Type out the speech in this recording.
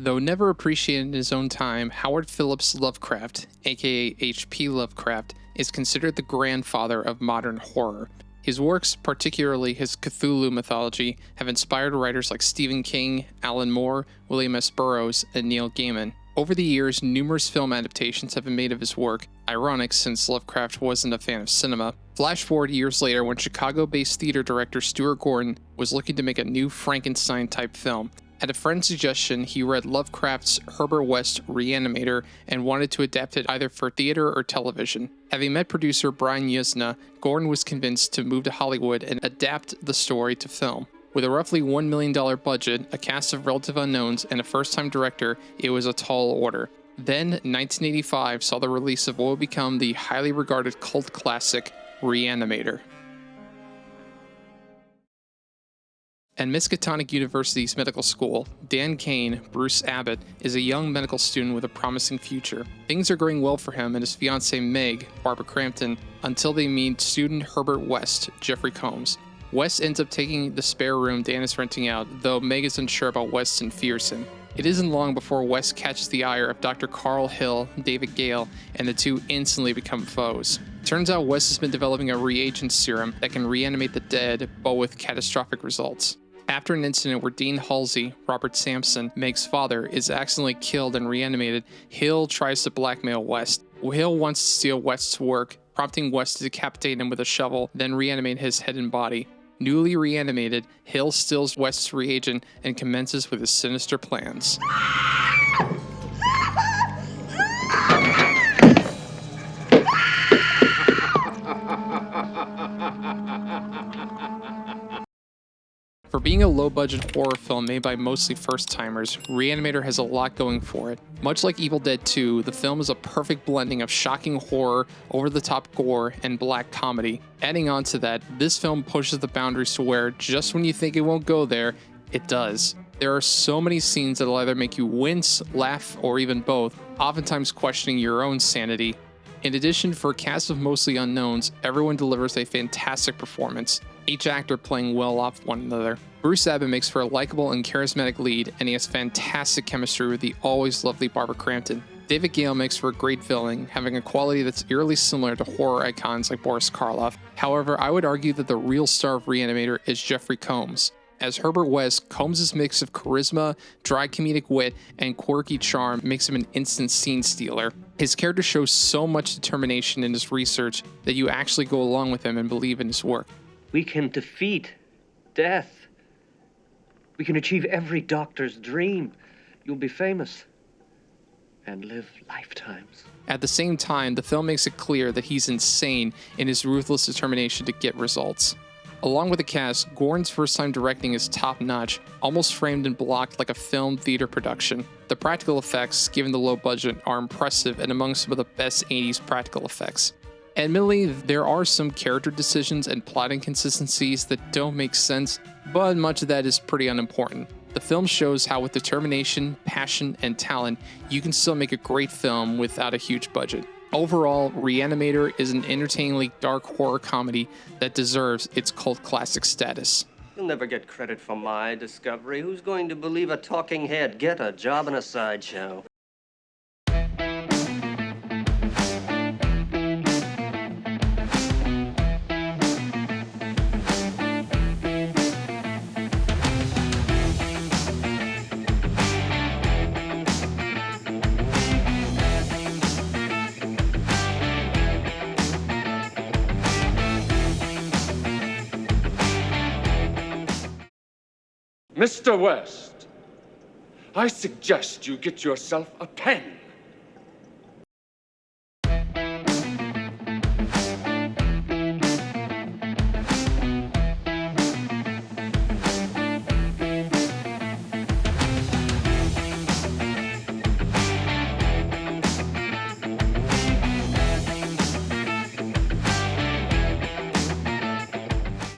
Though never appreciated in his own time, Howard Phillips Lovecraft, aka H.P. Lovecraft, is considered the grandfather of modern horror. His works, particularly his Cthulhu mythology, have inspired writers like Stephen King, Alan Moore, William S. Burroughs, and Neil Gaiman. Over the years, numerous film adaptations have been made of his work, ironic since Lovecraft wasn't a fan of cinema. Flash forward years later when Chicago-based theater director Stuart Gordon was looking to make a new Frankenstein-type film. At a friend's suggestion, he read Lovecraft's Herbert West Re-Animator and wanted to adapt it either for theater or television. Having met producer Brian Yuzna, Gordon was convinced to move to Hollywood and adapt the story to film. With a roughly $1 million budget, a cast of relative unknowns, and a first-time director, it was a tall order. Then, 1985 saw the release of what would become the highly regarded cult classic, Re-Animator. At Miskatonic University's medical school, Dan Kane, Bruce Abbott, is a young medical student with a promising future. Things are going well for him and his fiancée Meg, Barbara Crampton, until they meet student Herbert West, Jeffrey Combs. West ends up taking the spare room Dan is renting out, though Meg is unsure about West and fears him. It isn't long before West catches the ire of Dr. Carl Hill, David Gale, and the two instantly become foes. Turns out West has been developing a reagent serum that can reanimate the dead, but with catastrophic results. After an incident where Dean Halsey, Robert Sampson, Meg's father, is accidentally killed and reanimated, Hill tries to blackmail West. Hill wants to steal West's work, prompting West to decapitate him with a shovel, then reanimate his head and body. Newly reanimated, Hill steals West's reagent and commences with his sinister plans. For being a low-budget horror film made by mostly first-timers, Re-Animator has a lot going for it. Much like Evil Dead 2, the film is a perfect blending of shocking horror, over-the-top gore, and black comedy. Adding on to that, this film pushes the boundaries to where, just when you think it won't go there, it does. There are so many scenes that'll either make you wince, laugh, or even both, oftentimes questioning your own sanity. In addition, for a cast of mostly unknowns, everyone delivers a fantastic performance, each actor playing well off one another. Bruce Abbott makes for a likable and charismatic lead, and he has fantastic chemistry with the always lovely Barbara Crampton. David Gale makes for a great villain, having a quality that's eerily similar to horror icons like Boris Karloff. However, I would argue that the real star of Re-Animator is Jeffrey Combs. As Herbert West, Combs' mix of charisma, dry comedic wit, and quirky charm makes him an instant scene stealer. His character shows so much determination in his research that you actually go along with him and believe in his work. We can defeat death. We can achieve every doctor's dream. You'll be famous and live lifetimes. At the same time, the film makes it clear that he's insane in his ruthless determination to get results. Along with the cast, Gordon's first time directing is top-notch, almost framed and blocked like a film theater production. The practical effects, given the low budget, are impressive and among some of the best 80s practical effects. Admittedly, there are some character decisions and plot inconsistencies that don't make sense, but much of that is pretty unimportant. The film shows how with determination, passion, and talent, you can still make a great film without a huge budget. Overall, Re-Animator is an entertainingly dark horror comedy that deserves its cult classic status. You'll never get credit for my discovery. Who's going to believe a talking head? Get a job in a sideshow. Mr. West, I suggest you get yourself a pen.